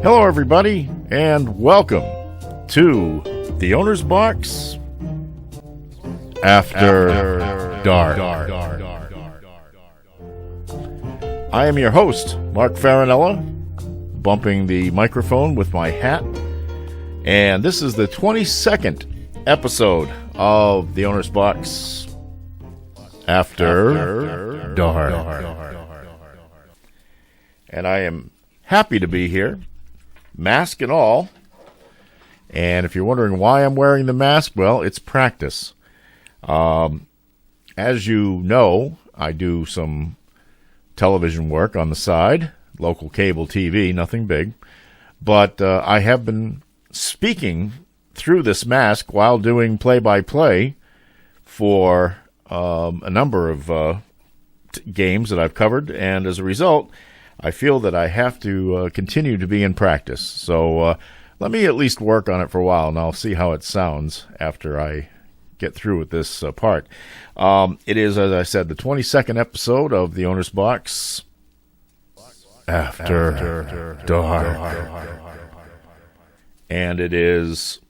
Hello, everybody, and welcome to the Owner's Box After Dark. I am your host, Mark Farinella, bumping the microphone with my hat, and this is the 22nd episode of the Owner's Box After Dark. And I am happy to be here, mask and all. And if you're wondering why I'm wearing the mask, well, it's practice. As you know, I do some television work on the side, local cable TV, nothing big. But I have been speaking through this mask while doing play-by-play for a number of games that I've covered. And as a result, I feel that I have to continue to be in practice. So let me at least work on it for a while, and I'll see how it sounds after I get through with this part. It is, as I said, the 22nd episode of the Owner's Box After Dark. And it is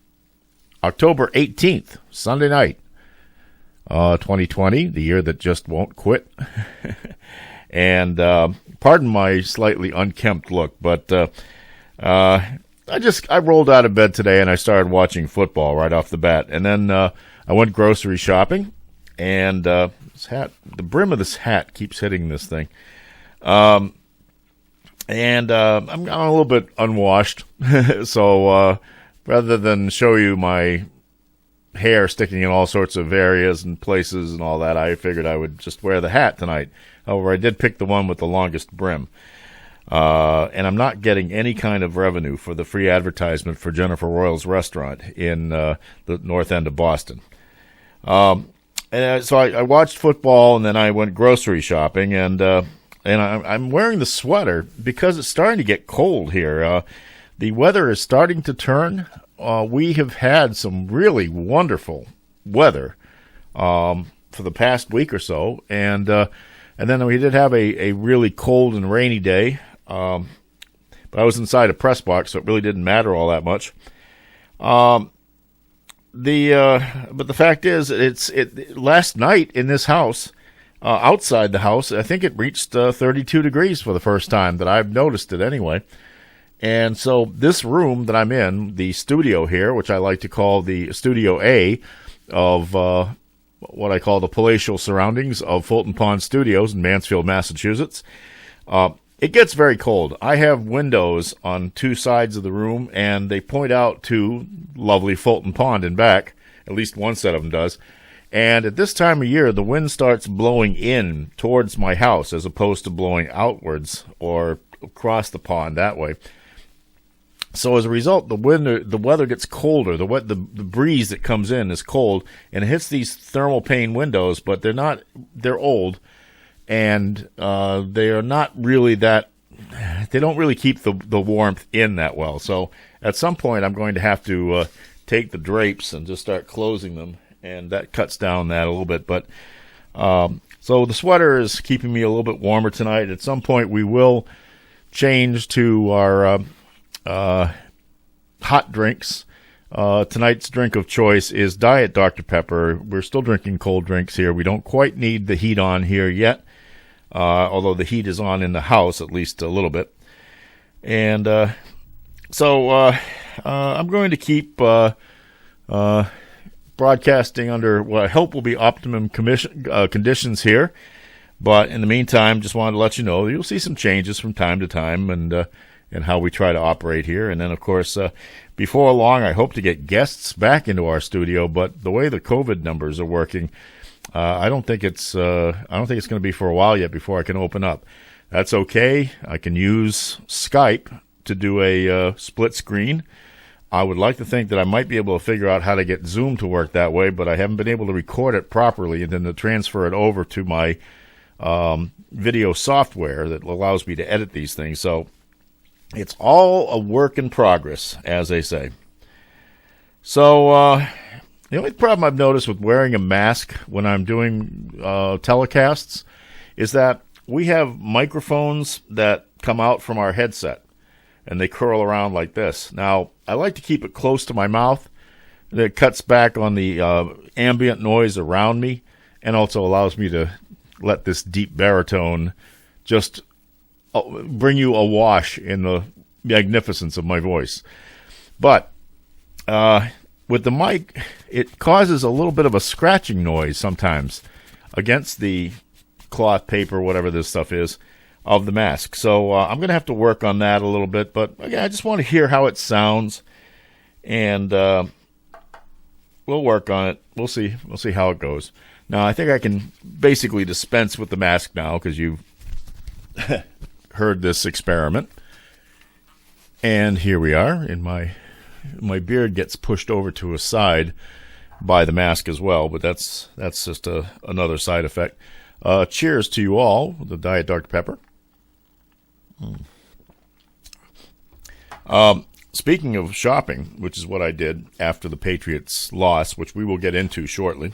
October 18th, Sunday night, 2020, the year that just won't quit. And pardon my slightly unkempt look, but I rolled out of bed today and I started watching football right off the bat. And then I went grocery shopping, and this hat, the brim of this hat keeps hitting this thing. I'm a little bit unwashed, so rather than show you my hair sticking in all sorts of areas and places and all that, I figured I would just wear the hat tonight. However, I did pick the one with the longest brim. And I'm not getting any kind of revenue for the free advertisement for Jennifer Royal's restaurant in the north end of Boston. So I watched football, and then I went grocery shopping, and I'm wearing the sweater because it's starting to get cold here. The weather is starting to turn. We have had some really wonderful weather for the past week or so, and then we did have a really cold and rainy day. But I was inside a press box, so it really didn't matter all that much. But the fact is, last night in this house, outside the house, I think it reached 32 degrees for the first time that I've noticed it anyway. And so this room that I'm in, the studio here, which I like to call the Studio A of what I call the palatial surroundings of Fulton Pond Studios in Mansfield, Massachusetts, it gets very cold. I have windows on two sides of the room, and they point out to lovely Fulton Pond and back. At least one set of them does. And at this time of year, the wind starts blowing in towards my house as opposed to blowing outwards or across the pond that way. So as a result, the weather gets colder. The breeze that comes in is cold, and it hits these thermal pane windows, but they're old, and they are not really that. They don't really keep the warmth in that well. So at some point, I'm going to have to take the drapes and just start closing them, and that cuts down that a little bit. But so the sweater is keeping me a little bit warmer tonight. At some point, we will change to our hot drinks. Tonight's drink of choice is Diet Dr. Pepper. We're still drinking cold drinks here. We don't quite need the heat on here yet, although the heat is on in the house at least a little bit. And so I'm going to keep broadcasting under what I hope will be optimum conditions here. But in the meantime, just wanted to let you know you'll see some changes from time to time, and how we try to operate here. And then, of course, before long, I hope to get guests back into our studio. But the way the COVID numbers are working, I don't think it's going to be for a while yet before I can open up. That's okay. I can use Skype to do a split screen. I would like to think that I might be able to figure out how to get Zoom to work that way, but I haven't been able to record it properly and then to transfer it over to my video software that allows me to edit these things. So it's all a work in progress, as they say. So the only problem I've noticed with wearing a mask when I'm doing telecasts is that we have microphones that come out from our headset. and they curl around like this. Now, I like to keep it close to my mouth. It cuts back on the ambient noise around me, and also allows me to let this deep baritone just bring you awash in the magnificence of my voice. But with the mic, it causes a little bit of a scratching noise sometimes against the cloth, paper, whatever this stuff is, of the mask. So I'm going to have to work on that a little bit. But again, I just want to hear how it sounds, and we'll work on it. We'll see. We'll see how it goes. Now, I think I can basically dispense with the mask now because you've heard this experiment. And here we are. And my beard gets pushed over to a side by the mask as well, but that's just another side effect. Cheers to you all, the Diet Dr. Pepper. Speaking of shopping, which is what I did after the Patriots loss, which we will get into shortly,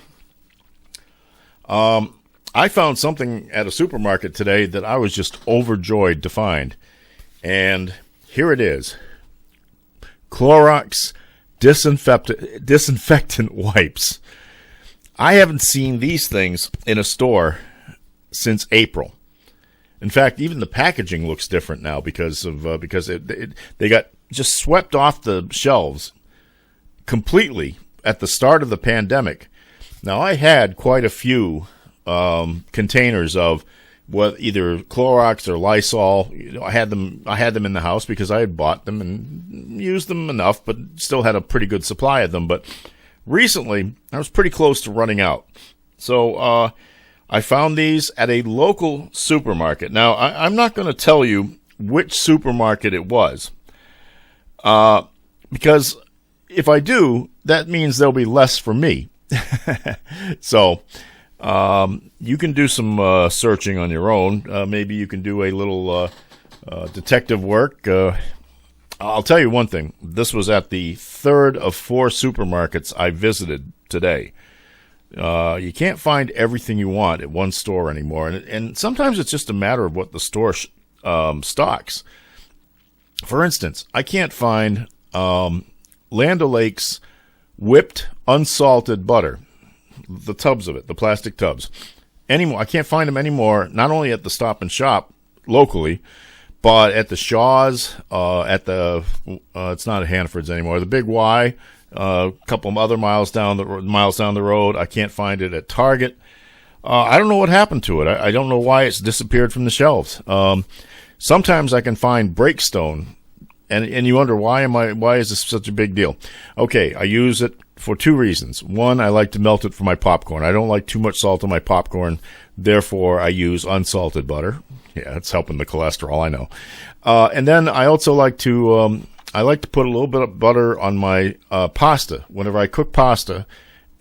I found something at a supermarket today that I was just overjoyed to find. And here it is. Clorox disinfectant wipes. I haven't seen these things in a store since April. In fact, even the packaging looks different now because they got just swept off the shelves completely at the start of the pandemic. Now, I had quite a few containers of either Clorox or Lysol. I had them in the house because I had bought them and used them enough, but still had a pretty good supply of them. But recently, I was pretty close to running out. So I found these at a local supermarket. Now, I'm not going to tell you which supermarket it was, because if I do, that means there'll be less for me. So you can do some searching on your own. Maybe you can do a little detective work. I'll tell you one thing. This was at the third of 4 supermarkets I visited today. You can't find everything you want at one store anymore. And sometimes it's just a matter of what the store stocks. For instance, I can't find Land O'Lakes whipped unsalted butter, the tubs of it, the plastic tubs, anymore. I can't find them anymore, not only at the Stop and Shop locally, but at the Shaw's, at the, it's not at Hannaford's anymore, the Big Y, a couple of other miles down the road. I can't find it at Target. I don't know what happened to it. I don't know why it's disappeared from the shelves. Sometimes I can find Breakstone, and you wonder why is this such a big deal? Okay, I use it for 2 reasons. One, I like to melt it for my popcorn. I don't like too much salt on my popcorn, therefore I use unsalted butter. Yeah, it's helping the cholesterol, I know. And then I also like to put a little bit of butter on my pasta. Whenever I cook pasta,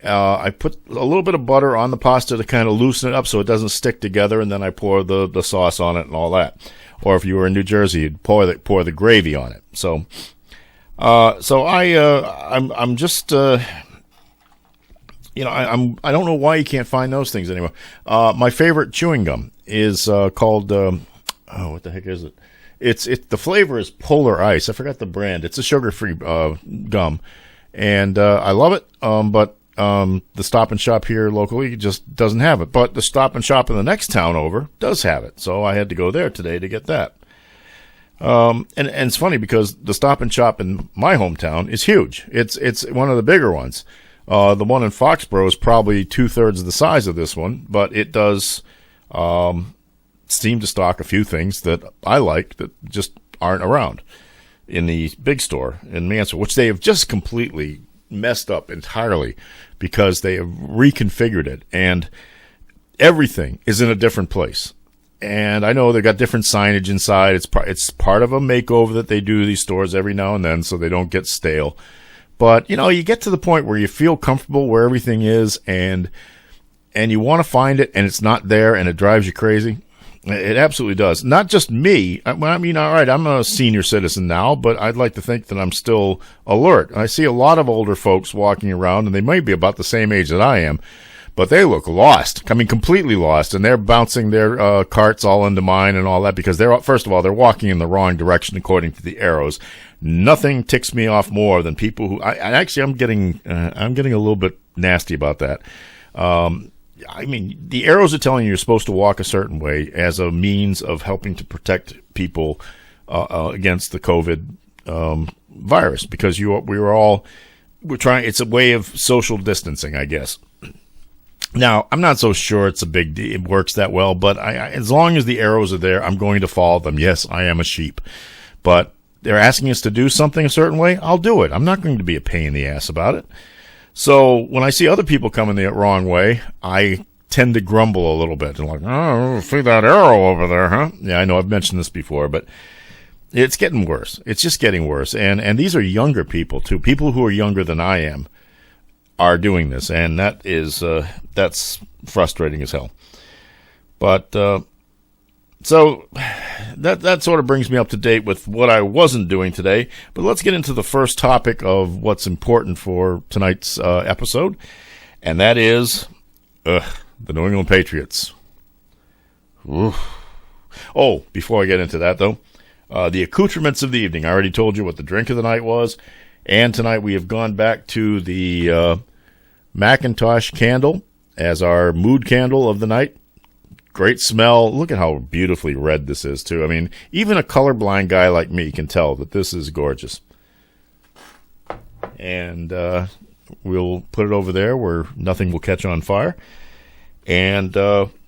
I put a little bit of butter on the pasta to kind of loosen it up so it doesn't stick together, and then I pour the sauce on it and all that. Or if you were in New Jersey, you'd pour the gravy on it. So I'm just I don't know why you can't find those things anymore. My favorite chewing gum is called what the heck is it? It's the flavor is Polar Ice. I forgot the brand. It's a sugar-free gum, and I love it. But the Stop and Shop here locally just doesn't have it. But the Stop and Shop in the next town over does have it. So I had to go there today to get that. And it's funny because the Stop and Shop in my hometown is huge. It's one of the bigger ones. The one in Foxborough is probably 2/3 of the size of this one, but it does seem to stock a few things that I like that just aren't around in the big store in Mansfield, which they have just completely messed up entirely because they have reconfigured it and everything is in a different place. And I know they've got different signage inside. It's part of a makeover that they do to these stores every now and then so they don't get stale. But, you get to the point where you feel comfortable where everything is and you want to find it and it's not there and it drives you crazy. It absolutely does. Not just me. I mean, all right, I'm a senior citizen now, but I'd like to think that I'm still alert. I see a lot of older folks walking around, and they might be about the same age that I am, But they look lost. I mean, completely lost. And they're bouncing their carts all into mine and all that because first of all, they're walking in the wrong direction according to the arrows. Nothing ticks me off more than people who, I'm getting a little bit nasty about that. I mean, the arrows are telling you're supposed to walk a certain way as a means of helping to protect people against the COVID virus because we're trying. It's a way of social distancing, I guess. Now, I'm not so sure it's a big deal. It works that well, but as long as the arrows are there, I'm going to follow them. Yes, I am a sheep, but they're asking us to do something a certain way. I'll do it. I'm not going to be a pain in the ass about it. So when I see other people coming the wrong way, I tend to grumble a little bit and like, oh, see that arrow over there, huh? Yeah, I know I've mentioned this before, but it's getting worse. It's just getting worse. And these are younger people too. People who are younger than I am are doing this, and that's frustrating as hell. But so that sort of brings me up to date with what I wasn't doing today. But let's get into the first topic of what's important for tonight's episode, and that is the New England Patriots. Oof. Oh, before I get into that, though, the accoutrements of the evening. I already told you what the drink of the night was, and tonight we have gone back to the Macintosh candle as our mood candle of the night. Great smell. Look at how beautifully red this is, too. I mean, even a colorblind guy like me can tell that this is gorgeous. And we'll put it over there where nothing will catch on fire. And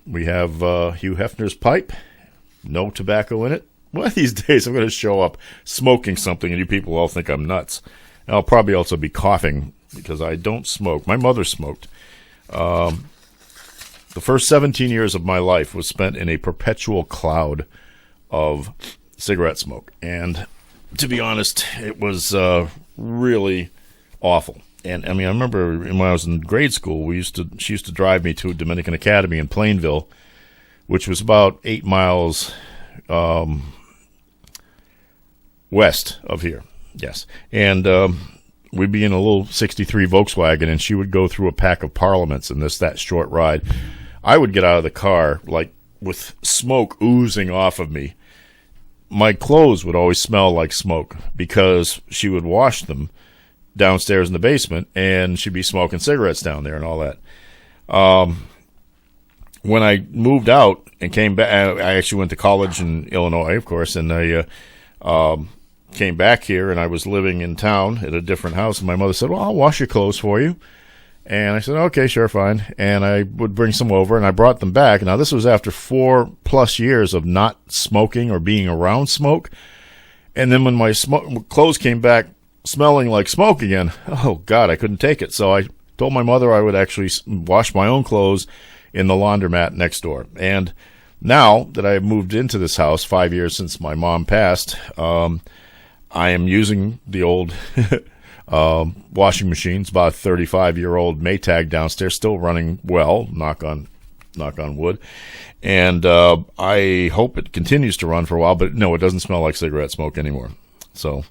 we have Hugh Hefner's pipe. No tobacco in it. One of these days I'm going to show up smoking something and you people all think I'm nuts. And I'll probably also be coughing because I don't smoke. My mother smoked. The first 17 years of my life was spent in a perpetual cloud of cigarette smoke. And to be honest, it was really awful. And I mean, I remember when I was in grade school, she used to drive me to Dominican Academy in Plainville, which was about 8 miles west of here. Yes. And we'd be in a little 63 Volkswagen, and she would go through a pack of Parliaments in that short ride. I would get out of the car, like, with smoke oozing off of me. My clothes would always smell like smoke because she would wash them downstairs in the basement, and she'd be smoking cigarettes down there and all that. When I moved out and came back, I actually went to college in Illinois, of course, and I came back here, and I was living in town at a different house, and my mother said, well, I'll wash your clothes for you. And I said, okay, sure, fine. And I would bring some over, and I brought them back. Now, this was after 4+ years of not smoking or being around smoke. And then when my clothes came back smelling like smoke again, oh, God, I couldn't take it. So I told my mother I would actually wash my own clothes in the laundromat next door. And now that I have moved into this house 5 years since my mom passed, I am using the old washing machine. It's about a 35-year-old Maytag downstairs, still running well, knock on wood. And I hope it continues to run for a while, but no, it doesn't smell like cigarette smoke anymore. So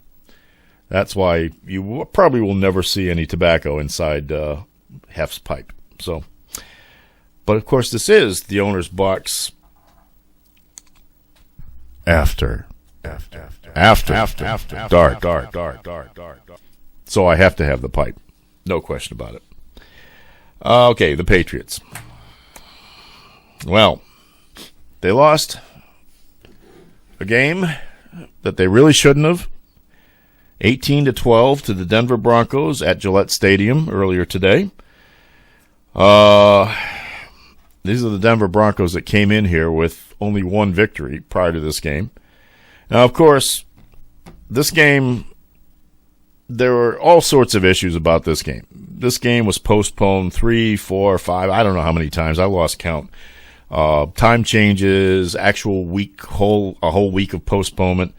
that's why you probably will never see any tobacco inside Hef's pipe. So, but of course, this is the owner's box after dark. So I have to have the pipe. No question about it. Okay, the Patriots. Well, they lost a game that they really shouldn't have. 18-12 to the Denver Broncos at Gillette Stadium earlier today. These are the Denver Broncos that came in here with only one victory prior to this game. Now, of course, this game, there were all sorts of issues about this game. This game was postponed 3, 4, 5, I don't know how many times. I lost count. Time changes, actual week, a whole week of postponement.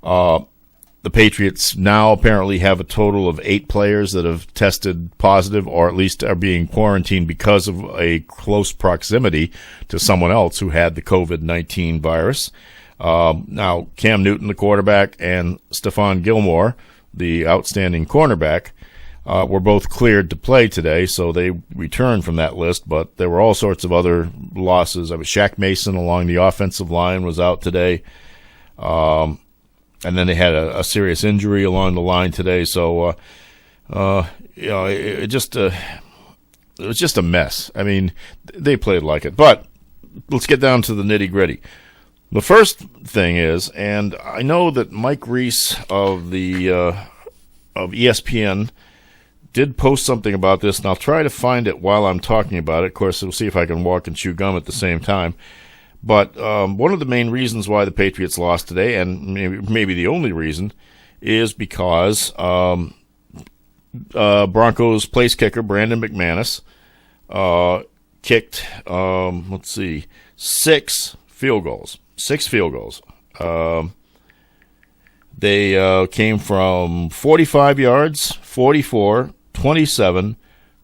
The Patriots now apparently have a total of 8 players that have tested positive or at least are being quarantined because of a close proximity to someone else who had the COVID-19 virus. Now, Cam Newton, the quarterback, and Stephon Gilmore, the outstanding cornerback, were both cleared to play today, so they returned from that list. But there were all sorts of other losses. I mean, Shaq Mason along the offensive line was out today. And then they had a serious injury along the line today. So, it was just a mess. I mean, they played like it. But let's get down to the nitty-gritty. The first thing is, and I know that Mike Reese of ESPN did post something about this, and I'll try to find it while I'm talking about it. Of course, we'll see if I can walk and chew gum at the same time. But one of the main reasons why the Patriots lost today, and maybe the only reason, is because Broncos place kicker Brandon McManus kicked, 6 field goals. 6 field goals. They came from 45 yards, 44, 27,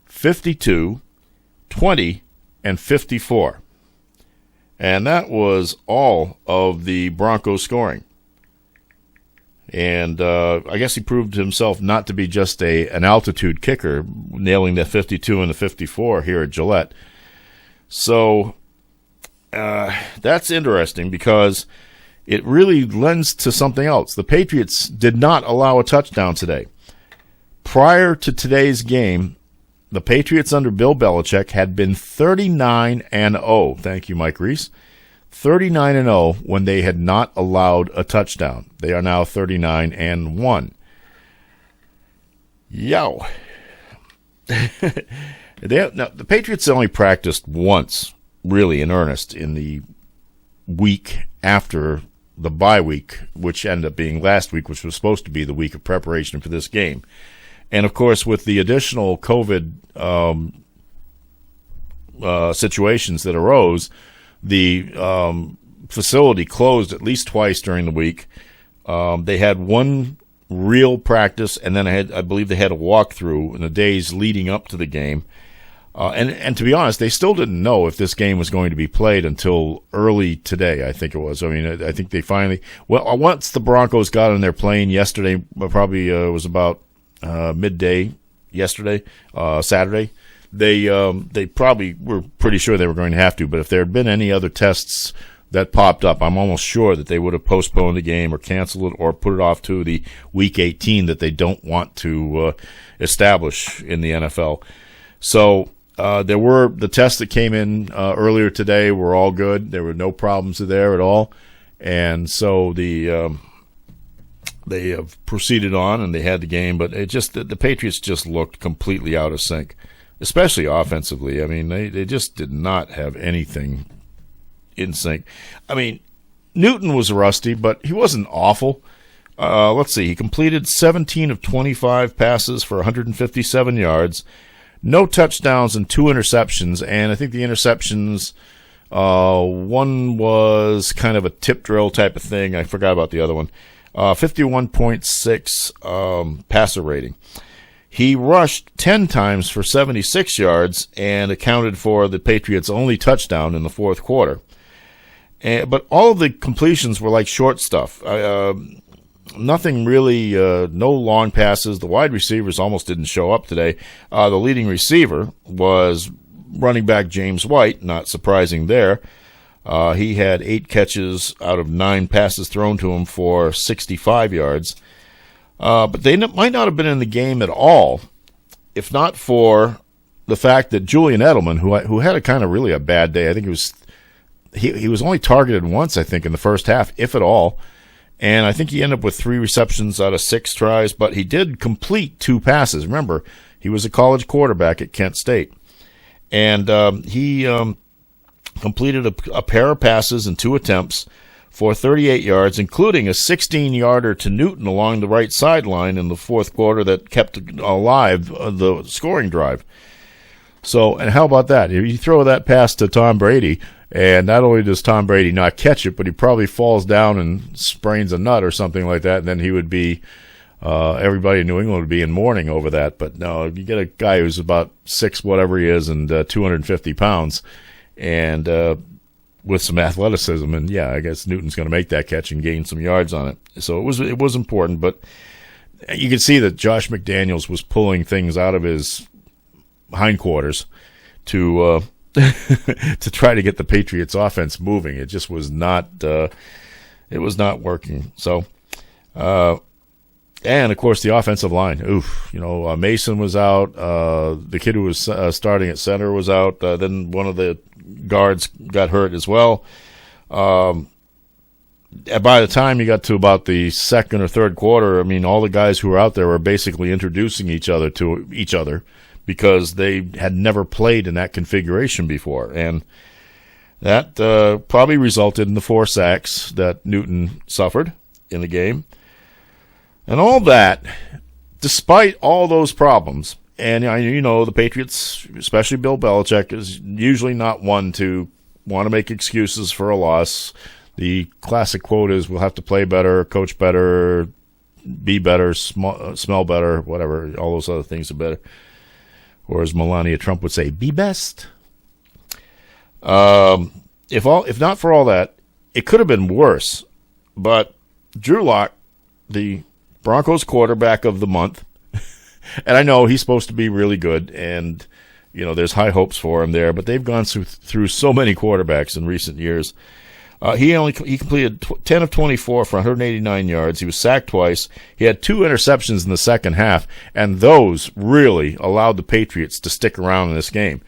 52, 20, and 54. And that was all of the Broncos scoring. And I guess he proved himself not to be just an altitude kicker, nailing the 52 and the 54 here at Gillette. So that's interesting because it really lends to something else. The Patriots did not allow a touchdown today. Prior to today's game, the Patriots under Bill Belichick had been 39-0. Thank you, Mike Reese. 39-0 when they had not allowed a touchdown. They are now 39-1. Yow. Now, the Patriots only practiced once, really in earnest, in the week after the bye week, which ended up being last week, which was supposed to be the week of preparation for this game. And, of course, with the additional COVID situations that arose, the facility closed at least twice during the week. They had one real practice, and then I believe they had a walkthrough in the days leading up to the game. And to be honest, they still didn't know if this game was going to be played until early today, I think it was. I mean, I think they finally – well, once the Broncos got on their plane yesterday, probably was about midday yesterday, Saturday, they probably were pretty sure they were going to have to. But if there had been any other tests that popped up, I'm almost sure that they would have postponed the game or canceled it or put it off to the Week 18 that they don't want to establish in the NFL. So there were the tests that came in earlier today were all good. There were no problems there at all. And so they have proceeded on and they had the game, but the Patriots just looked completely out of sync, especially offensively. I mean, they just did not have anything in sync. I mean, Newton was rusty, but he wasn't awful. Let's see. He completed 17 of 25 passes for 157 yards, no touchdowns and 2 interceptions. And I think the interceptions, one was kind of a tip drill type of thing. I forgot about the other one. 51.6 passer rating. He rushed 10 times for 76 yards and accounted for the Patriots' only touchdown in the fourth quarter. But all of the completions were like short stuff. Nothing really, no long passes. The wide receivers almost didn't show up today. The leading receiver was running back James White, not surprising there. He had 8 catches out of 9 passes thrown to him for 65 yards. But they might not have been in the game at all, if not for the fact that Julian Edelman, who had a kind of really a bad day, I think he was only targeted once, I think, in the first half, if at all. And I think he ended up with 3 receptions out of 6 tries, but he did complete 2 passes. Remember, he was a college quarterback at Kent State. And he completed a pair of passes and 2 attempts for 38 yards, including a 16-yarder to Newton along the right sideline in the fourth quarter that kept alive the scoring drive. So, and how about that? You throw that pass to Tom Brady, and not only does Tom Brady not catch it, but he probably falls down and sprains a nut or something like that, and then he would be, everybody in New England would be in mourning over that. But no, you get a guy who's about 6, whatever he is, and 250 pounds, and with some athleticism, and yeah, I guess Newton's going to make that catch and gain some yards on it. So it was important, but you could see that Josh McDaniels was pulling things out of his hindquarters to to try to get the Patriots offense moving. It just was not it was not working. So and of course the offensive line. Oof, Mason was out. The kid who was starting at center was out. Then one of the guards got hurt as well. By the time you got to about the second or third quarter, I mean, all the guys who were out there were basically introducing each other to each other because they had never played in that configuration before. And that probably resulted in the 4 sacks that Newton suffered in the game. And all that, despite all those problems, and the Patriots, especially Bill Belichick, is usually not one to want to make excuses for a loss. The classic quote is, we'll have to play better, coach better, be better, smell better, whatever, all those other things are better. Or as Melania Trump would say, be best. If not for all that, it could have been worse. But Drew Lock, the Broncos quarterback of the month, and I know he's supposed to be really good, and there's high hopes for him there, but they've gone through so many quarterbacks in recent years. He completed 10 of 24 for 189 yards. He was sacked twice. He had 2 interceptions in the second half, and those really allowed the Patriots to stick around in this game.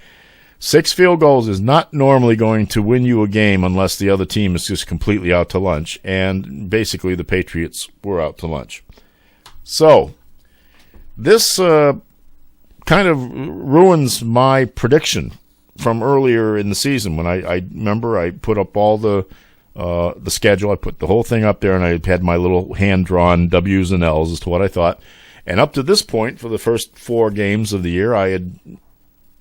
6 field goals is not normally going to win you a game unless the other team is just completely out to lunch, and basically the Patriots were out to lunch. So this kind of ruins my prediction from earlier in the season when I remember I put up all the schedule. I put the whole thing up there, and I had my little hand-drawn W's and L's as to what I thought. And up to this point, for the first 4 games of the year, I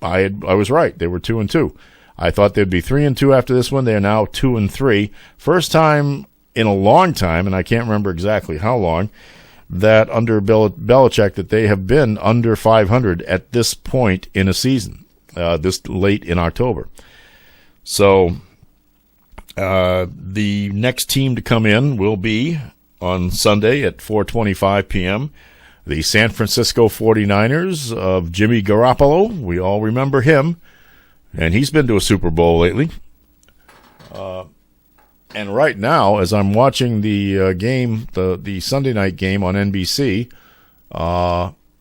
was right. They were 2-2. I thought they'd be 3-2 after this one. They are now 2-3. First time in a long time, and I can't remember exactly how long, that under Belichick that they have been under 500 at this point in a season, this late in October. So the next team to come in will be on Sunday at 4:25 p.m., the San Francisco 49ers of Jimmy Garoppolo. We all remember him, and he's been to a Super Bowl lately. And right now, as I'm watching the game, the Sunday night game on NBC,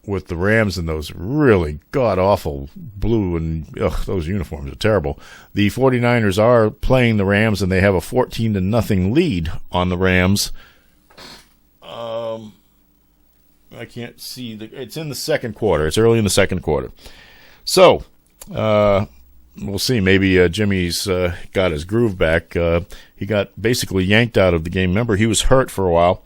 with the Rams and those really god-awful blue and those uniforms are terrible. The 49ers are playing the Rams, and they have a 14-0 lead on the Rams. I can't see. It's in the second quarter. It's early in the second quarter. So, we'll see. Maybe Jimmy's got his groove back. He got basically yanked out of the game. Remember, he was hurt for a while,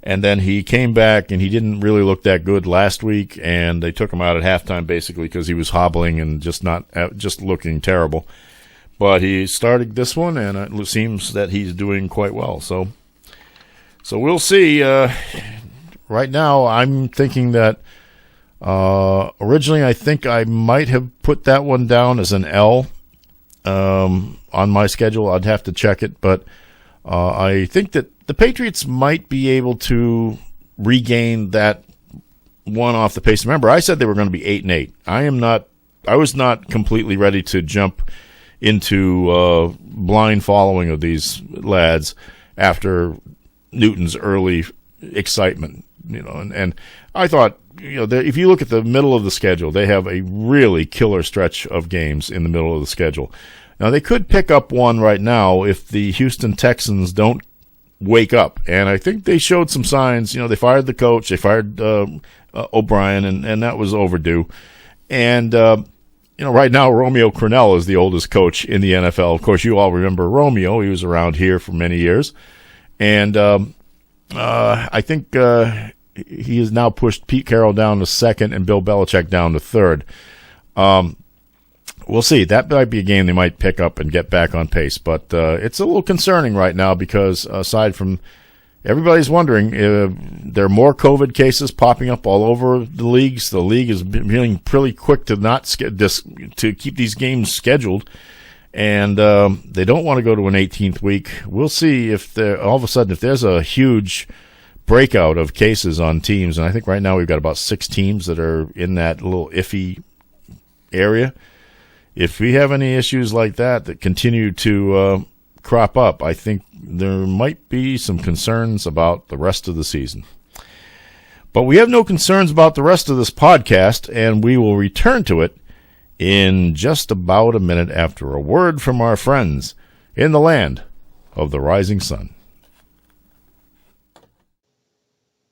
and then he came back, and he didn't really look that good last week, and they took him out at halftime basically because he was hobbling and just looking terrible. But he started this one, and it seems that he's doing quite well. So we'll see. Right now, I'm thinking that originally I think I might have put that one down as an L on my schedule. I'd have to check it, but I think that the Patriots might be able to regain that one off the pace. Remember, I said they were going to be 8-8. I was not completely ready to jump into blind following of these lads after Newton's early excitement. And I thought, if you look at the middle of the schedule, they have a really killer stretch of games in the middle of the schedule. Now, they could pick up one right now if the Houston Texans don't wake up. And I think they showed some signs. They fired the coach. They fired O'Brien, and that was overdue. And, right now, Romeo Crennel is the oldest coach in the NFL. Of course, you all remember Romeo. He was around here for many years. And I think he has now pushed Pete Carroll down to second and Bill Belichick down to third. We'll see. That might be a game they might pick up and get back on pace. But it's a little concerning right now because aside from everybody's wondering, there are more COVID cases popping up all over the leagues. The league is being pretty quick to to keep these games scheduled. And they don't want to go to an 18th week. We'll see if all of a sudden, if there's a huge breakout of cases on teams, and I think right now we've got about 6 teams that are in that little iffy area. If we have any issues like that continue to crop up, I think there might be some concerns about the rest of the season. But we have no concerns about the rest of this podcast, and we will return to it in just about a minute after a word from our friends in the land of the rising sun.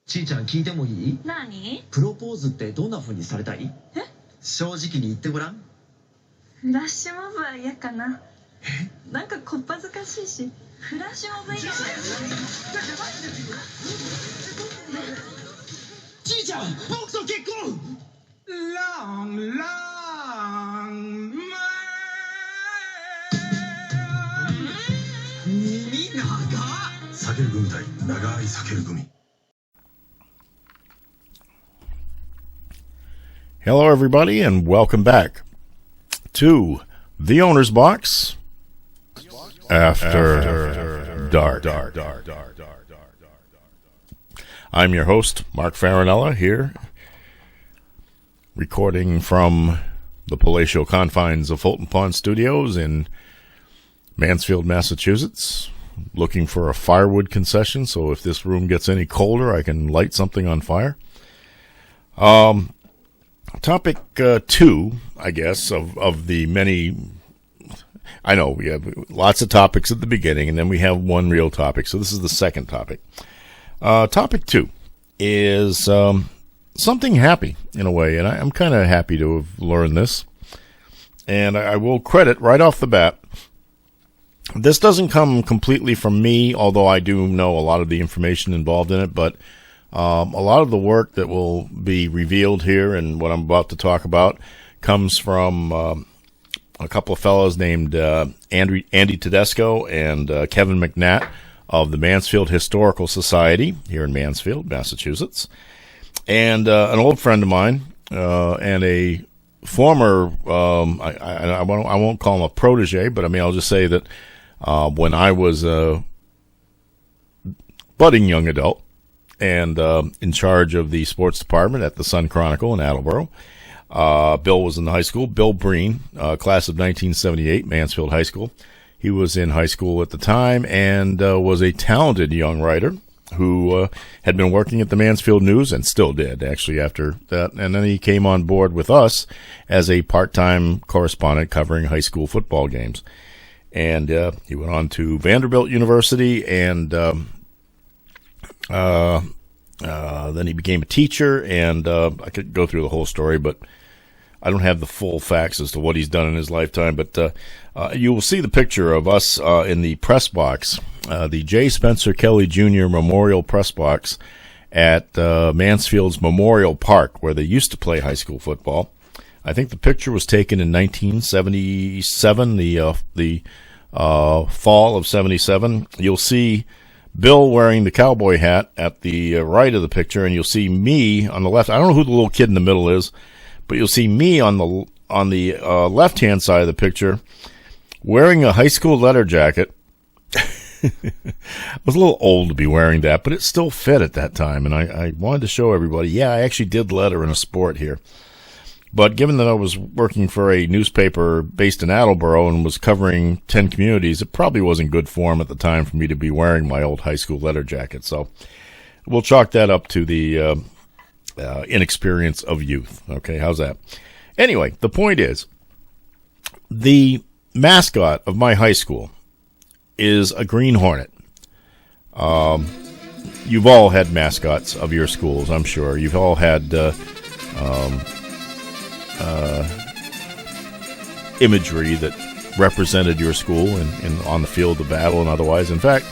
ちーちゃん聞いてもいい？何？プロポーズってどんな風にされたい？え？正直に言ってごらん。フラッシュモブは嫌かな。なんかこっぱずかしいし。フラッシュモブ以外。ちーちゃん、僕と結婚。Long, long, 耳長っ。避ける組対長い避ける組。Hello, everybody, and welcome back to The Owner's Box After Dark. I'm your host, Mark Farinella, here, recording from the palatial confines of Fulton Pond Studios in Mansfield, Massachusetts, looking for a firewood concession, so if this room gets any colder, I can light something on fire. Topic 2, I guess, of the many. I know we have lots of topics at the beginning, and then we have one real topic. So this is the second topic. Topic 2 is something happy in a way, and I'm kind of happy to have learned this. And I will credit right off the bat. This doesn't come completely from me, although I do know a lot of the information involved in it, but a lot of the work that will be revealed here and what I'm about to talk about comes from a couple of fellows named Andy Tedesco and Kevin McNatt of the Mansfield Historical Society here in Mansfield, Massachusetts, and an old friend of mine and a former, I won't call him a protege, but I mean I'll just say that when I was a budding young adult, and in charge of the sports department at the Sun Chronicle in Attleboro. Bill was in the high school. Bill Breen, class of 1978, Mansfield High School. He was in high school at the time and was a talented young writer who had been working at the Mansfield News and still did, actually, after that. And then he came on board with us as a part-time correspondent covering high school football games. And he went on to Vanderbilt University and then he became a teacher, and I could go through the whole story, but I don't have the full facts as to what he's done in his lifetime. But you will see the picture of us in the press box, the J. Spencer Kelly Jr. Memorial Press Box at Mansfield's Memorial Park, where they used to play high school football. I think the picture was taken in 1977, the fall of 77. You'll see Bill wearing the cowboy hat at the right of the picture, and you'll see me on the left. I don't know who the little kid in the middle is, but you'll see me on the left-hand side of the picture wearing a high school letter jacket. I was a little old to be wearing that, but it still fit at that time, and I wanted to show everybody, yeah, I actually did letter in a sport here. But given that I was working for a newspaper based in Attleboro and was covering 10 communities, it probably wasn't good form at the time for me to be wearing my old high school letter jacket. So we'll chalk that up to the inexperience of youth. Okay, how's that? Anyway, the point is, the mascot of my high school is a Green Hornet. You've all had mascots of your schools, I'm sure. You've all had imagery that represented your school and on the field of battle and otherwise. In fact,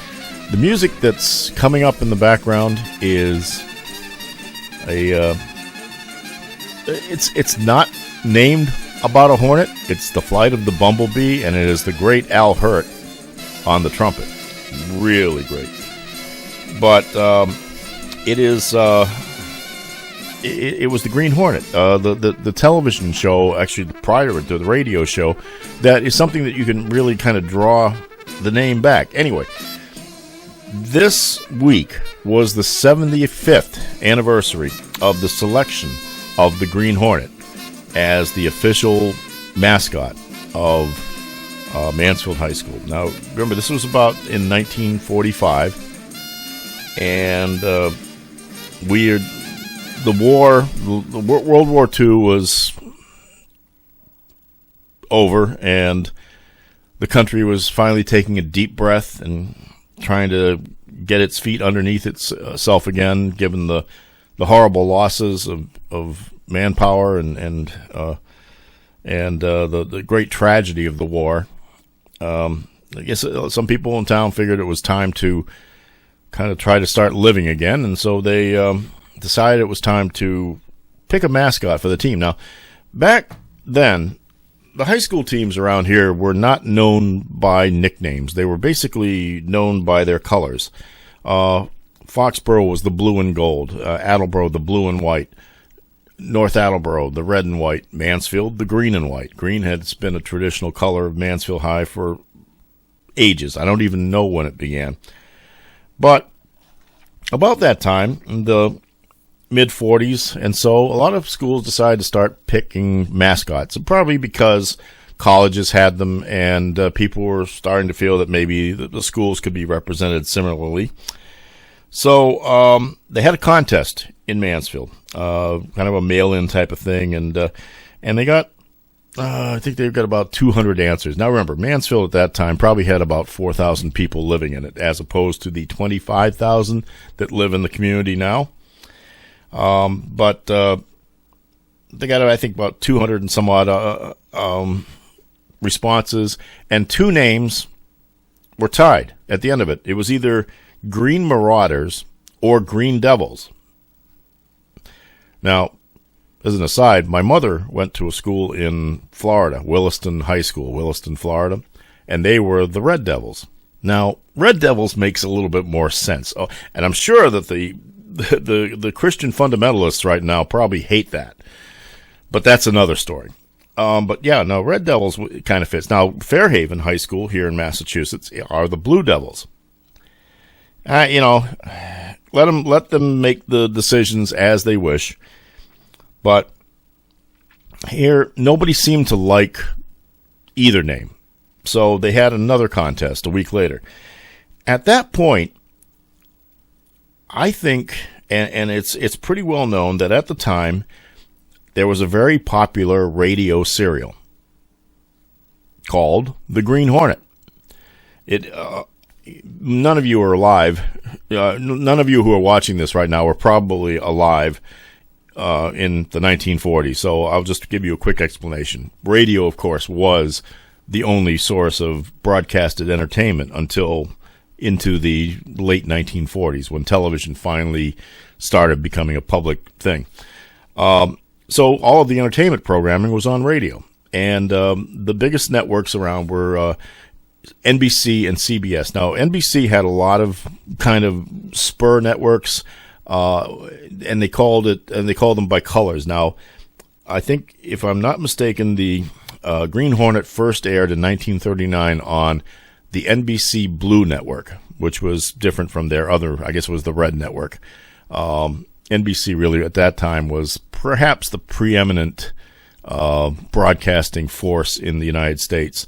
the music that's coming up in the background is it's not named about a hornet. It's the flight of the bumblebee, and it is the great Al Hurt on the trumpet. Really great. But it is it was the Green Hornet, the television show, actually prior to the radio show, that is something that you can really kind of draw the name back. Anyway, this week was the 75th anniversary of the selection of the Green Hornet as the official mascot of Mansfield High School. Now, remember, this was about in 1945, and World War II was over, and the country was finally taking a deep breath and trying to get its feet underneath itself again, given the horrible losses of manpower and the great tragedy of the war. I guess some people in town figured it was time to kind of try to start living again, and so they decided it was time to pick a mascot for the team. Now, back then, the high school teams around here were not known by nicknames. They were basically known by their colors. Foxborough was the blue and gold, Attleboro the blue and white, North Attleboro the red and white, Mansfield the green and white. Green has been a traditional color of Mansfield High for ages. I don't even know when it began. But about that time, in the mid-40s, and so a lot of schools decided to start picking mascots, probably because colleges had them, and people were starting to feel that maybe the schools could be represented similarly. So they had a contest in Mansfield, kind of a mail-in type of thing, and they got, I think they got about 200 answers. Now remember, Mansfield at that time probably had about 4,000 people living in it, as opposed to the 25,000 that live in the community now. But they got, I think, about 200 and some odd responses, and two names were tied at the end of it. It was either Green Marauders or Green Devils. Now, as an aside, my mother went to a school in Florida, Williston High School, Williston, Florida, and they were the Red Devils. Now, Red Devils makes a little bit more sense. Oh, and I'm sure that the Christian fundamentalists right now probably hate that. But that's another story. But yeah, no, Red Devils kind of fits. Now, Fairhaven High School here in Massachusetts are the Blue Devils. Let them make the decisions as they wish. But here, nobody seemed to like either name. So they had another contest a week later. At that point, I think, and it's pretty well known that at the time, there was a very popular radio serial called The Green Hornet. None of you are alive. None of you who are watching this right now are probably alive in the 1940s, so I'll just give you a quick explanation. Radio, of course, was the only source of broadcasted entertainment until into the late 1940s, when television finally started becoming a public thing. So all of the entertainment programming was on radio, and the biggest networks around were NBC and CBS. Now, NBC had a lot of kind of spur networks, and they called them by colors. Now, I think, if I'm not mistaken, the Green Hornet first aired in 1939 on the NBC Blue Network, which was different from their other, I guess it was the Red Network. NBC really at that time was perhaps the preeminent broadcasting force in the United States.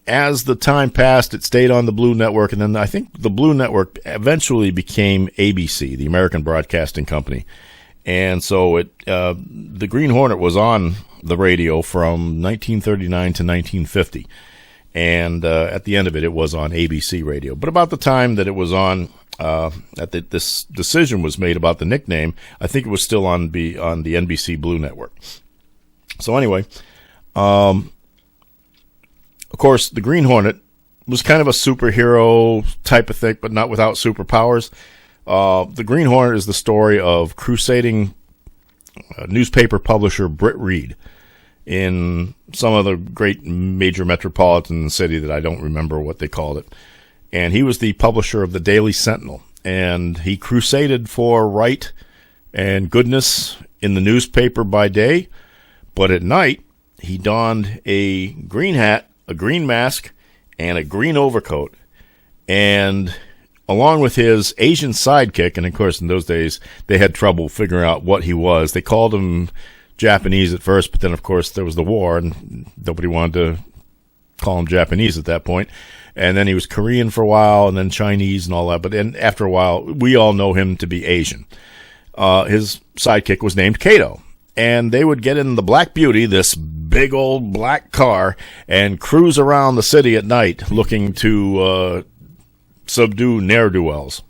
As the time passed, it stayed on the Blue Network, and then I think the Blue Network eventually became ABC, the American Broadcasting Company. And so the Green Hornet was on the radio from 1939 to 1950. And at the end of it, it was on ABC radio. But about the time that it was on, this decision was made about the nickname, I think it was still on the NBC Blue Network. So anyway, of course, the Green Hornet was kind of a superhero type of thing, but not without superpowers. The Green Hornet is the story of crusading newspaper publisher Britt Reed in some of the great major metropolitan city that I don't remember what they called it. And he was the publisher of the Daily Sentinel, and he crusaded for right and goodness in the newspaper by day, but at night he donned a green hat, a green mask, and a green overcoat, and along with his Asian sidekick, and of course in those days they had trouble figuring out what he was. They called him Japanese at first, but then of course there was the war and nobody wanted to call him Japanese at that point. And then he was Korean for a while and then Chinese and all that. But then after a while, we all know him to be Asian. His sidekick was named Kato. And they would get in the Black Beauty, this big old black car, and cruise around the city at night looking to subdue ne'er-do-wells.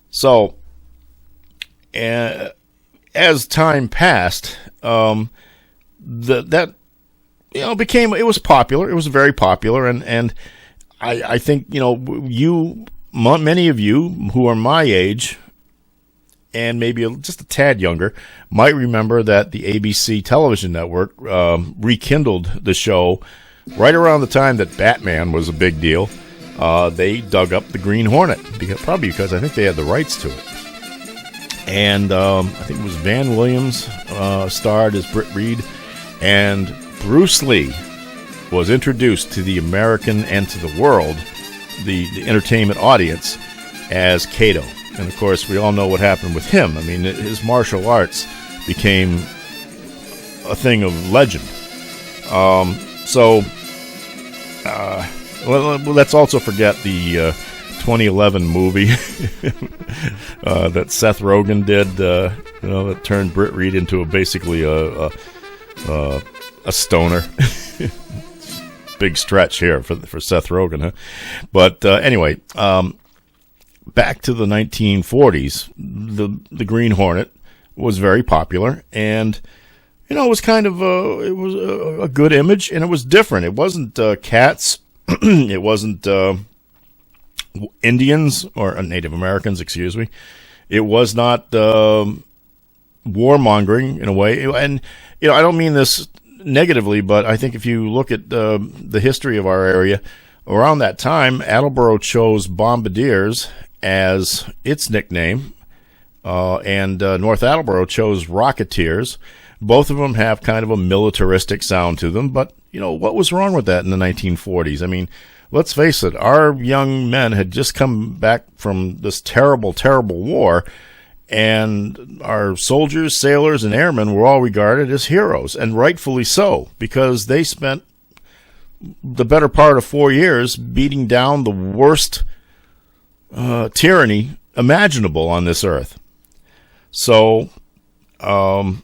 So, as time passed, that it was popular. It was very popular, and I think many of you who are my age, and maybe just a tad younger, might remember that the ABC television network rekindled the show right around the time that Batman was a big deal. They dug up the Green Hornet, probably because I think they had the rights to it. And I think it was Van Williams starred as Britt Reed, and Bruce Lee was introduced to the American and to the world, the entertainment audience, as Kato. And, of course, we all know what happened with him. I mean, his martial arts became a thing of legend. Let's also forget the 2011 movie that Seth Rogen did, that turned Britt Reed into basically a stoner. Big stretch here for Seth Rogen, huh? But anyway, back to the 1940s, the Green Hornet was very popular, and it was kind of a good image, and it was different. It wasn't cats, it wasn't Indians or Native Americans, excuse me. It was not warmongering in a way, and I don't mean this negatively, but I think if you look at the history of our area around that time, Attleboro chose bombardiers as its nickname, and North Attleboro chose rocketeers. Both of them have kind of a militaristic sound to them, but what was wrong with that in the 1940s? I mean, let's face it, our young men had just come back from this terrible, terrible war, and our soldiers, sailors, and airmen were all regarded as heroes, and rightfully so, because they spent the better part of 4 years beating down the worst tyranny imaginable on this earth. So, and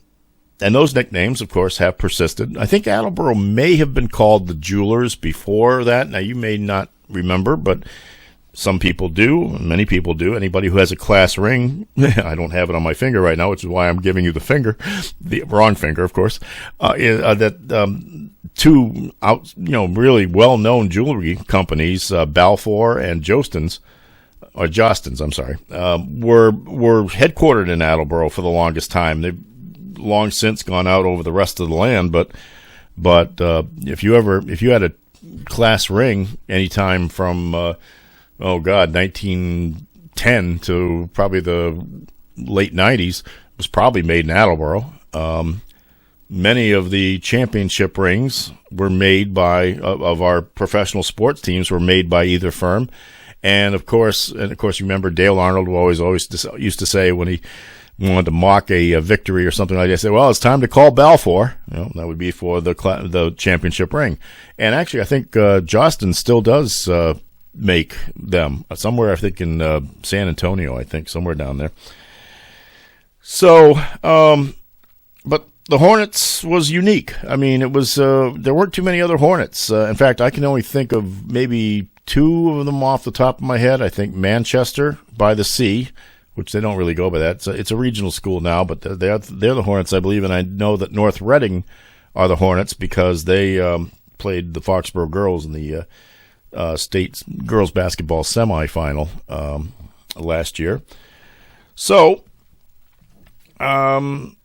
those nicknames, of course, have persisted. I think Attleboro may have been called the Jewelers before that. Now, you may not remember, but some people do, and many people do. Anybody who has a class ring, I don't have it on my finger right now, which is why I'm giving you the finger, the wrong finger, of course, two really well-known jewelry companies, Balfour and Jostens, were headquartered in Attleboro for the longest time. They've long since gone out over the rest of the land, but if you had a class ring anytime from 1910 to probably the late 90s, was probably made in Attleboro. Many of the championship rings were made of our professional sports teams were made by either firm. And of course, remember Dale Arnold always used to say when he wanted to mock a victory or something like that, say, well, it's time to call Balfour. That would be for the championship ring. And actually, I think Jostin still does make them somewhere, I think in San Antonio, somewhere down there. So, but the Hornets was unique. I mean, it was there weren't too many other Hornets. In fact, I can only think of maybe two of them off the top of my head. I think Manchester by the Sea, which they don't really go by that. It's a regional school now, but they're the Hornets, I believe, and I know that North Reading are the Hornets because they played the Foxborough girls in the state girls basketball semifinal last year. So, the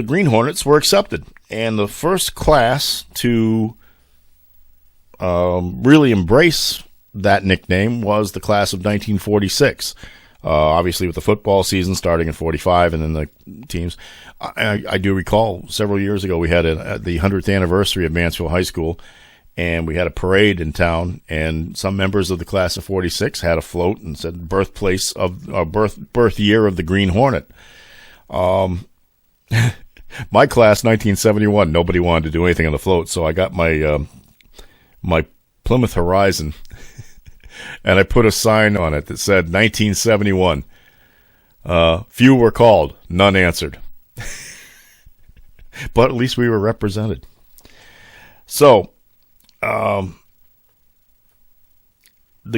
Green Hornets were accepted, and the first class to really embrace that nickname was the class of 1946. Obviously, with the football season starting in 45, and then the teams. I do recall several years ago we had the 100th anniversary of Mansfield High School, and we had a parade in town, and some members of the class of 46 had a float and said birthplace of birth year of the Green Hornet. My class, 1971, nobody wanted to do anything on the float, so I got my my Plymouth Horizon, and I put a sign on it that said 1971. Few were called, none answered. But at least we were represented. So, the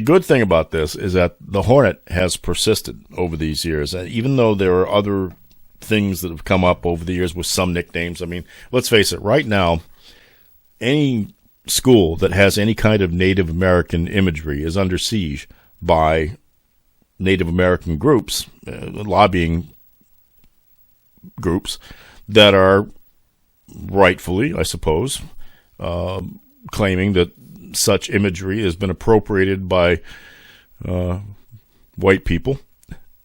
good thing about this is that the Hornet has persisted over these years. Even though there are other things that have come up over the years with some nicknames. I mean, let's face it, right now, any school that has any kind of Native American imagery is under siege by Native American groups, lobbying groups that are rightfully, I suppose, claiming that such imagery has been appropriated by white people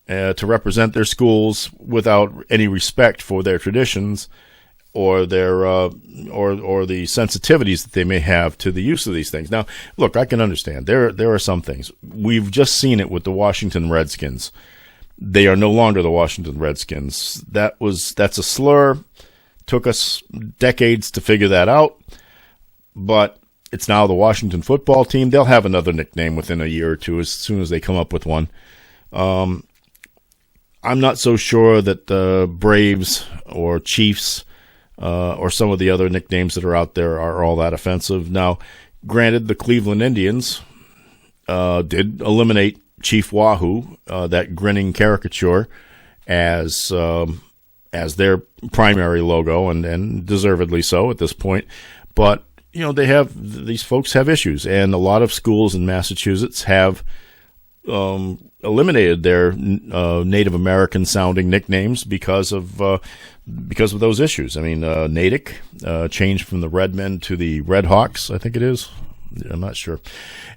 to represent their schools without any respect for their traditions or their or the sensitivities that they may have to the use of these things. Now, look, I can understand there are some things. We've just seen it with the Washington Redskins. They are no longer the Washington Redskins. That's a slur. Took us decades to figure that out, but it's now the Washington football team. They'll have another nickname within a year or two as soon as they come up with one. I'm not so sure that the Braves or Chiefs or some of the other nicknames that are out there are all that offensive. Now, granted, the Cleveland Indians did eliminate Chief Wahoo, that grinning caricature, as their primary logo, and deservedly so at this point. But these folks have issues, and a lot of schools in Massachusetts have eliminated their Native American sounding nicknames because of those issues. I mean, Natick changed from the Redmen to the Redhawks, I think it is. I'm not sure.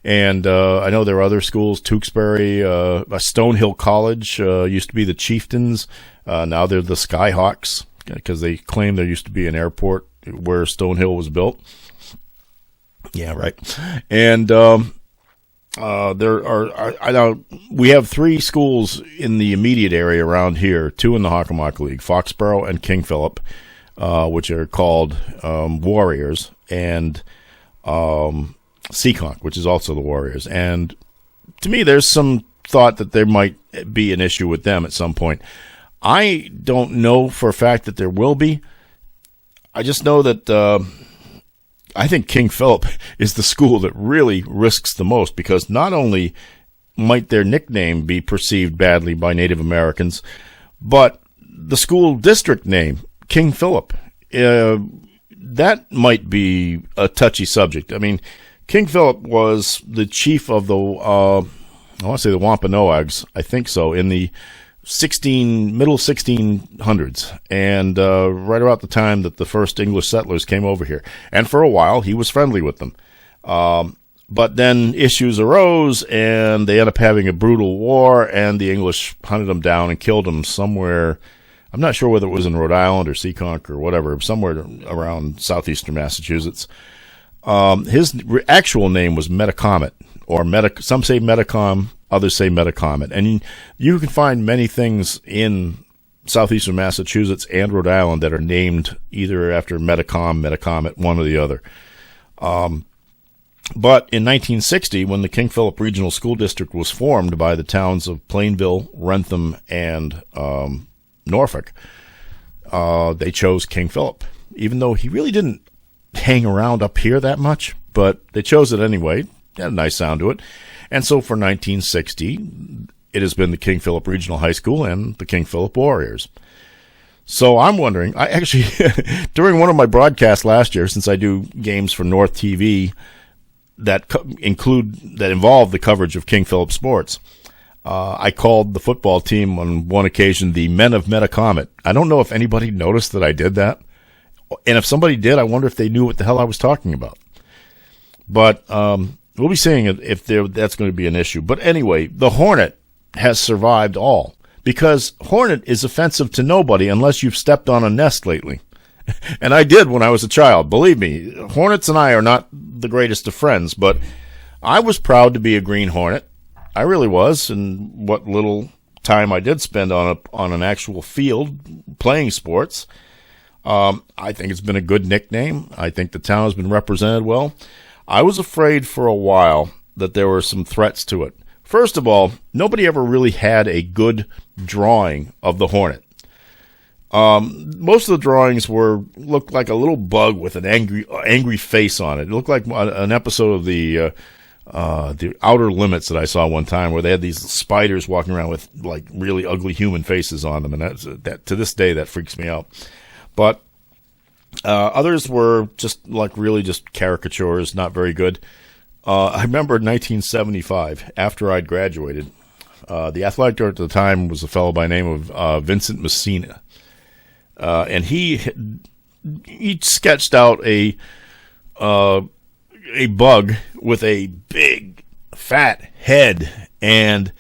And I know there are other schools, Tewksbury, Stonehill College used to be the Chieftains. Now they're the Skyhawks because they claim there used to be an airport where Stonehill was built. Yeah, right. And we have 3 schools in the immediate area around here, 2 in the Hockomock League, Foxborough and King Philip, which are called Warriors, and Seekonk, which is also the Warriors. And to me, there's some thought that there might be an issue with them at some point. I don't know for a fact that there will be. I just know that I think King Philip is the school that really risks the most, because not only might their nickname be perceived badly by Native Americans, but the school district name, King Philip, that might be a touchy subject. I mean, King Philip was the chief of the, I want to say the Wampanoags, I think so, in the middle 1600s, and right about the time that the first English settlers came over here. And for a while, he was friendly with them. But then issues arose, and they ended up having a brutal war, and the English hunted them down and killed them somewhere. I'm not sure whether it was in Rhode Island or Seekonk or whatever, somewhere around southeastern Massachusetts. His actual name was Metacomet, or some say Metacom, others say Metacomet. And you can find many things in southeastern Massachusetts and Rhode Island that are named either after Metacomet, one or the other. But in 1960, when the King Philip Regional School District was formed by the towns of Plainville, Wrentham, and Norfolk, they chose King Philip, even though he really didn't hang around up here that much, but they chose it anyway. It had a nice sound to it. And so for 1960, it has been the King Philip Regional High School and the King Philip Warriors. So I'm wondering, I actually, during one of my broadcasts last year, since I do games for North TV that involve the coverage of King Philip sports, I called the football team on one occasion the Men of Metacomet. I don't know if anybody noticed that I did that. And if somebody did, I wonder if they knew what the hell I was talking about. But we'll be seeing if that's going to be an issue. But anyway, the Hornet has survived all, because Hornet is offensive to nobody unless you've stepped on a nest lately. And I did when I was a child. Believe me, Hornets and I are not the greatest of friends, but I was proud to be a Green Hornet. I really was, and what little time I did spend on an actual field playing sports. I think it's been a good nickname. I think the town has been represented well. I was afraid for a while that there were some threats to it. First of all, nobody ever really had a good drawing of the Hornet. Most of the drawings looked like a little bug with an angry face on it. It looked like an episode of the Outer Limits that I saw one time, where they had these spiders walking around with like really ugly human faces on them, and that to this day that freaks me out. But others were just like really just caricatures, not very good. I remember in 1975, after I'd graduated, the athletic director at the time was a fellow by the name of Vincent Messina. And he sketched out a bug with a big, fat head and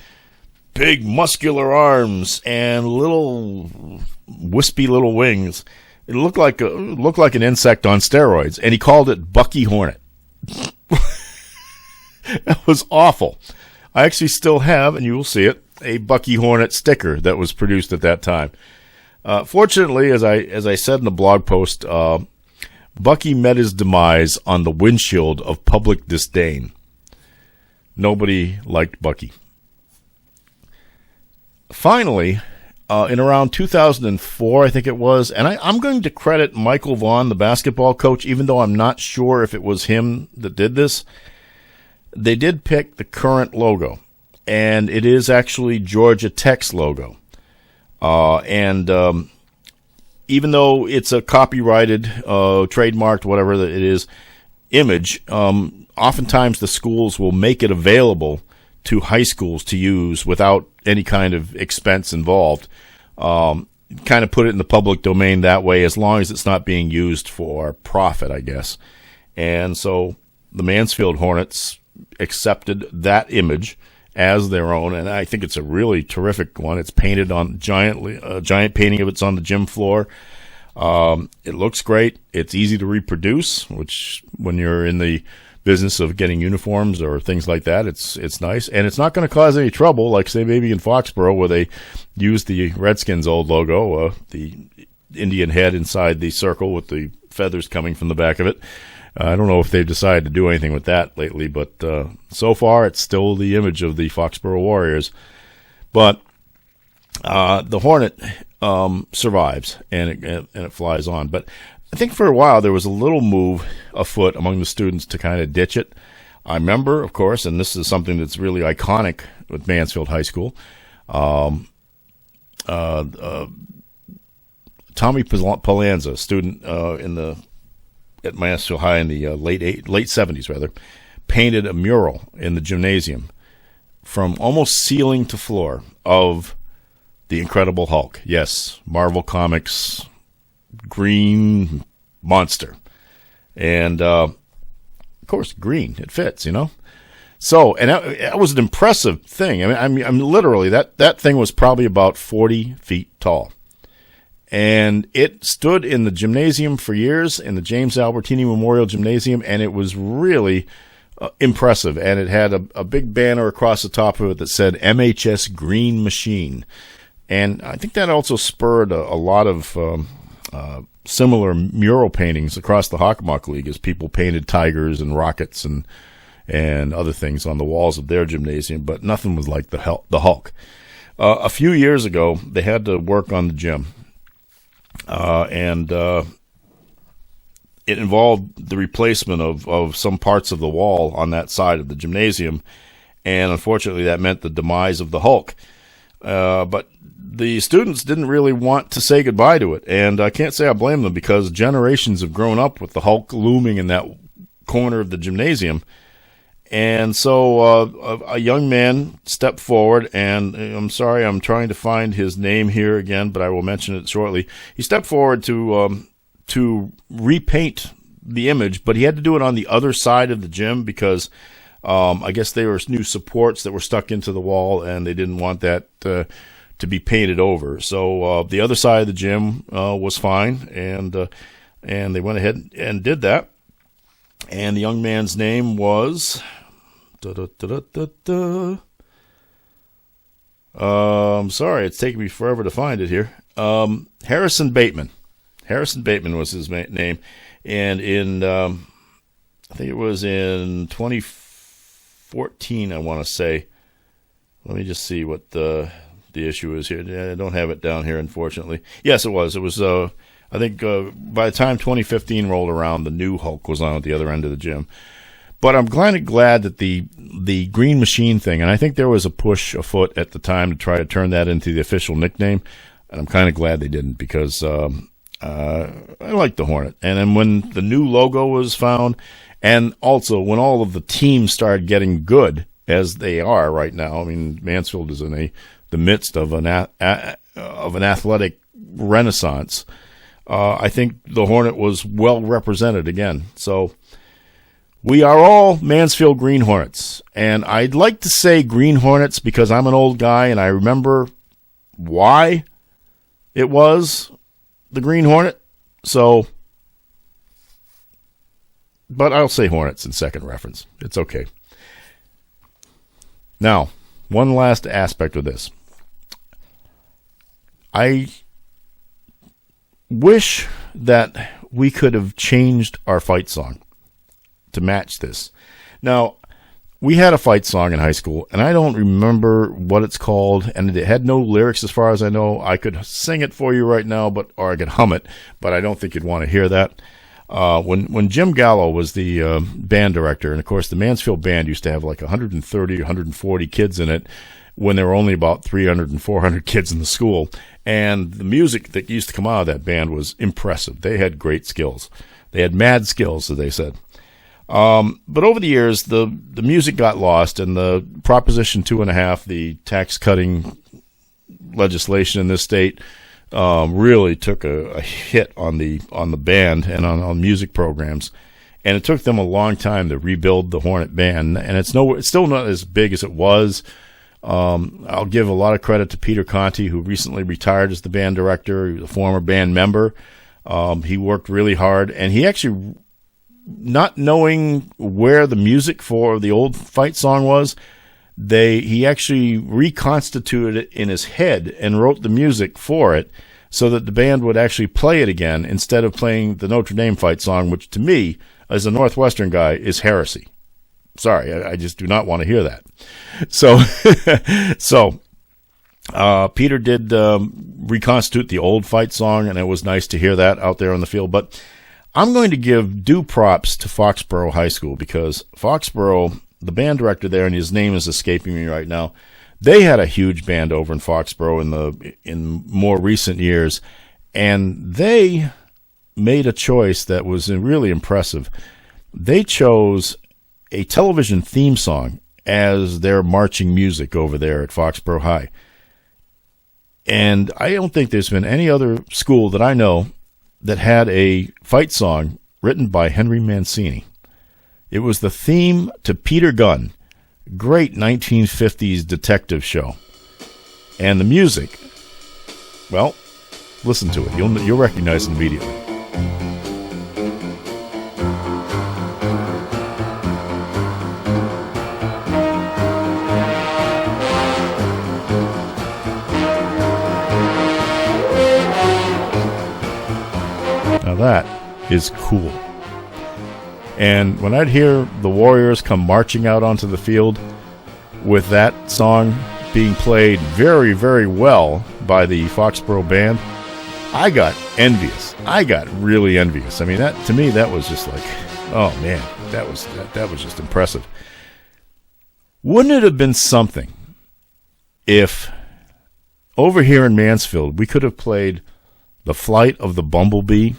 big muscular arms and little wispy little wings. It looked like an insect on steroids, and he called it Bucky Hornet. That was awful. I actually still have, and you will see it, a Bucky Hornet sticker that was produced at that time. Fortunately, as I said in the blog post, Bucky met his demise on the windshield of public disdain. Nobody liked Bucky. Finally, in around 2004, I think it was, and I'm going to credit Michael Vaughn, the basketball coach, even though I'm not sure if it was him that did this. They did pick the current logo, and it is actually Georgia Tech's logo. And even though it's a copyrighted, trademarked, whatever it is, image, oftentimes the schools will make it available to high schools to use without any kind of expense involved. Kind of put it in the public domain that way, as long as it's not being used for profit, I guess. And so the Mansfield Hornets accepted that image as their own, and I think it's a really terrific one. It's painted on giant painting of it's on the gym floor. It looks great. It's easy to reproduce, which when you're in the business of getting uniforms or things like that, it's nice, and it's not going to cause any trouble, like say maybe in Foxborough where they used the Redskins' old logo, the Indian head inside the circle with the feathers coming from the back of it. I don't know if they've decided to do anything with that lately, but so far it's still the image of the Foxborough Warriors. But the Hornet survives, and it flies on. But I think for a while there was a little move afoot among the students to kind of ditch it. I remember, of course, and this is something that's really iconic with Mansfield High School, Tommy Palanza, a student at Mansfield High in the late 70s, rather, painted a mural in the gymnasium from almost ceiling to floor of the Incredible Hulk. Yes, Marvel Comics, green monster. And, of course, green. It fits, you know? So, and that was an impressive thing. I mean, literally, that thing was probably about 40 feet tall. And it stood in the gymnasium for years, in the James Albertini Memorial Gymnasium, and it was really impressive. And it had a big banner across the top of it that said MHS Green Machine. And I think that also spurred a lot of similar mural paintings across the Hockomock League, as people painted tigers and rockets and other things on the walls of their gymnasium, but nothing was like the Hulk. A few years ago, they had to work on the gym. And it involved the replacement of some parts of the wall on that side of the gymnasium, and unfortunately that meant the demise of the Hulk. But the students didn't really want to say goodbye to it, and I can't say I blame them, because generations have grown up with the Hulk looming in that corner of the gymnasium. And so a young man stepped forward, and I'm sorry, I'm trying to find his name here again, but I will mention it shortly. He stepped forward to repaint the image, but he had to do it on the other side of the gym because I guess there were new supports that were stuck into the wall, and they didn't want that to be painted over. So the other side of the gym was fine, and they went ahead and did that. And the young man's name was... I'm sorry, it's taking me forever to find it here. Harrison Bateman. Harrison Bateman was his name. And in, I think it was in 2014, I want to say. Let me just see what the issue is here. I don't have it down here, unfortunately. Yes, it was. It was, I think, by the time 2015 rolled around, the new Hulk was on at the other end of the gym. But I'm glad that the Green Machine thing, and I think there was a push afoot at the time to try to turn that into the official nickname, and I'm kind of glad they didn't because I like the Hornet. And then when the new logo was found, and also when all of the teams started getting good, as they are right now, I mean, Mansfield is in the midst of an athletic renaissance. I think the Hornet was well represented again. So we are all Mansfield Green Hornets. And I'd like to say Green Hornets because I'm an old guy and I remember why it was the Green Hornet. So, but I'll say Hornets in second reference. It's okay. Now, one last aspect of this. I wish that we could have changed our fight song to match this. Now, we had a fight song in high school, and I don't remember what it's called, and it had no lyrics as far as I know. I could sing it for you right now, or I could hum it, but I don't think you'd want to hear that. When Jim Gallo was the band director, and of course the Mansfield band used to have like 130, 140 kids in it when there were only about 300 and 400 kids in the school, and the music that used to come out of that band was impressive. They had great skills. They had mad skills, as they said. But over the years, the music got lost, and the Proposition 2.5, the tax-cutting legislation in this state, really took a hit on the band and on music programs, and it took them a long time to rebuild the Hornet band, and it's still not as big as it was. I'll give a lot of credit to Peter Conti, who recently retired as the band director. He was a former band member. He worked really hard, and he actually, not knowing where the music for the old fight song was, he actually reconstituted it in his head and wrote the music for it so that the band would actually play it again instead of playing the Notre Dame fight song, which to me, as a Northwestern guy, is heresy. Sorry, I just do not want to hear that. So Peter did reconstitute the old fight song, and it was nice to hear that out there on the field. But I'm going to give due props to Foxborough High School because Foxborough, the band director there, and his name is escaping me right now, they had a huge band over in Foxborough in more recent years, and they made a choice that was really impressive. They chose a television theme song as their marching music over there at Foxborough High. And I don't think there's been any other school that I know that had a fight song written by Henry Mancini. It was the theme to Peter Gunn, great 1950s detective show. And the music, well, listen to it. You'll recognize it immediately. Now that is cool. And when I'd hear the Warriors come marching out onto the field with that song being played very, very well by the Foxborough band, I got envious. I got really envious. I mean, to me, that was just like, oh man, that was just impressive. Wouldn't it have been something if over here in Mansfield we could have played The Flight of the Bumblebee?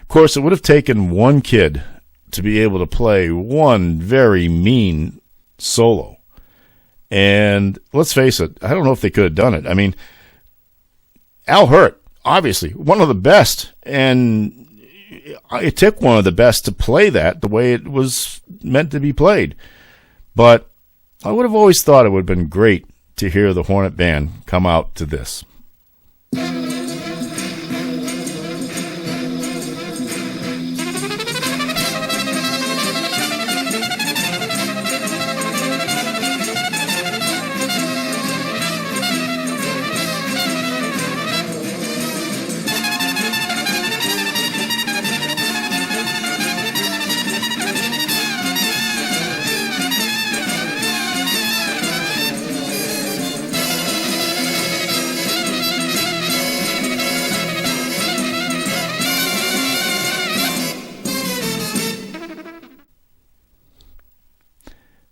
Of course, it would have taken one kid to be able to play one very mean solo. And let's face it, I don't know if they could have done it. I mean, Al Hurt, obviously, one of the best, and it took one of the best to play that the way it was meant to be played. But I would have always thought it would have been great to hear the Hornet Band come out to this.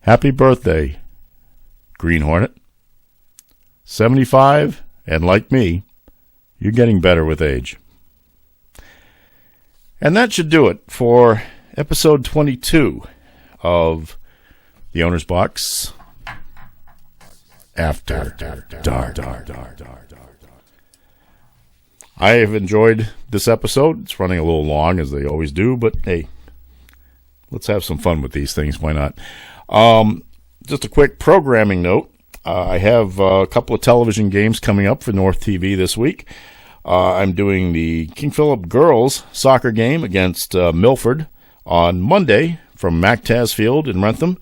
Happy birthday, Green Hornet. 75, and like me, you're getting better with age. And that should do it for episode 22 of The Owner's Box After Dark. I have enjoyed this episode. It's running a little long, as they always do, but hey, let's have some fun with these things. Why not? Just a quick programming note. I have a couple of television games coming up for North TV this week. I'm doing the King Philip girls soccer game against Milford on Monday from MacTaz Field in Rentham.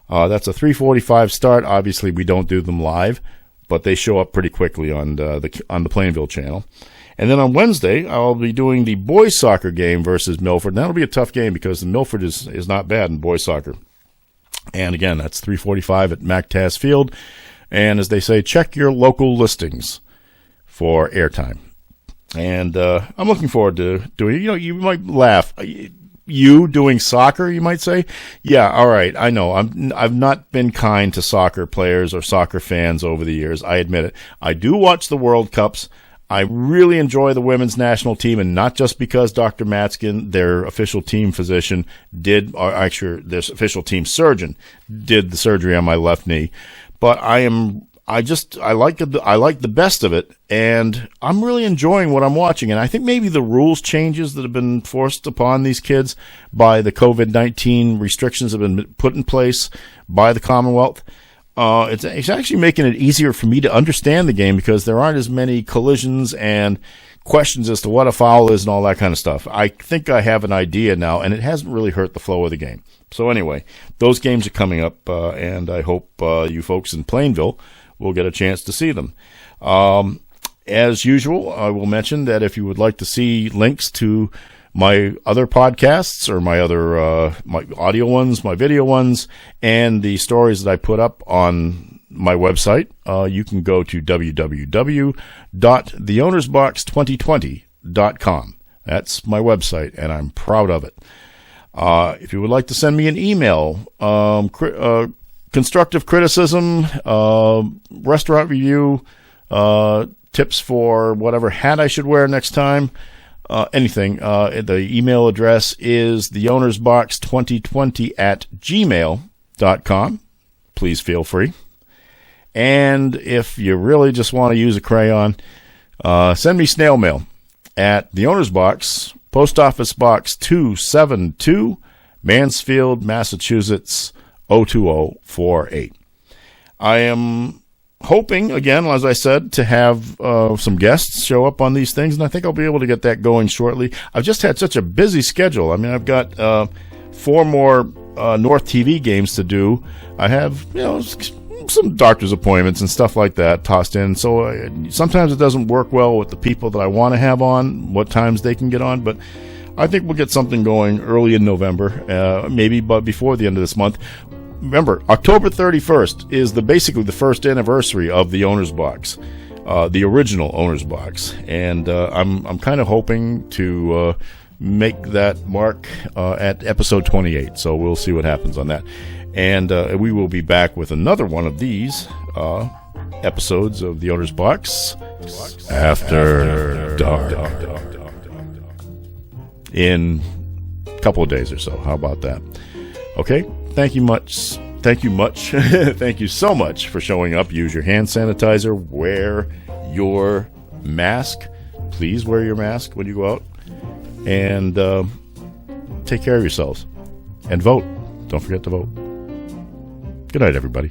That's a 3:45 start. Obviously, we don't do them live, but they show up pretty quickly on the Plainville channel. And then on Wednesday, I'll be doing the boys soccer game versus Milford. And that'll be a tough game because the Milford is not bad in boys soccer. And again, that's 3:45 at MacTaz Field. And as they say, check your local listings for airtime. And I'm looking forward to doing it. You know, you might laugh. You doing soccer, you might say? Yeah, all right, I know. I've not been kind to soccer players or soccer fans over the years. I admit it. I do watch the World Cups. I really enjoy the women's national team, and not just because Dr. Matskin, their official team physician, their official team surgeon, did the surgery on my left knee. But I like the best of it, and I'm really enjoying what I'm watching. And I think maybe the rules changes that have been forced upon these kids by the COVID-19 restrictions that have been put in place by the Commonwealth. It's actually making it easier for me to understand the game because there aren't as many collisions and questions as to what a foul is and all that kind of stuff. I think I have an idea now, and it hasn't really hurt the flow of the game. So anyway, those games are coming up, and I hope you folks in Plainville will get a chance to see them. As usual, I will mention that if you would like to see links to my other podcasts or my other my audio ones, my video ones, and the stories that I put up on my website, you can go to www.theownersbox2020.com. That's my website, and I'm proud of it. If you would like to send me an email, constructive criticism, restaurant review, tips for whatever hat I should wear next time, anything. The email address is theownersbox2020@gmail.com. Please feel free. And if you really just want to use a crayon, send me snail mail at the Owner's Box, Post Office Box 272, Mansfield, Massachusetts 02048. I am hoping, again, as I said, to have some guests show up on these things, and I think I'll be able to get that going shortly. I've just had such a busy schedule. I mean, I've got 4 more North TV games to do. I have, some doctor's appointments and stuff like that tossed in. So sometimes it doesn't work well with the people that I want to have on, what times they can get on, but I think we'll get something going early in November, maybe but before the end of this month. Remember, October 31st is basically the first anniversary of the Owner's Box, the original Owner's Box, and I'm kind of hoping to make that mark at episode 28. So we'll see what happens on that, and we will be back with another one of these episodes of the Owner's Box After Dark in a couple of days or so. How about that? Okay. Thank you much. Thank you so much for showing up. Use your hand sanitizer. Wear your mask. Please wear your mask when you go out. And take care of yourselves. And vote. Don't forget to vote. Good night, everybody.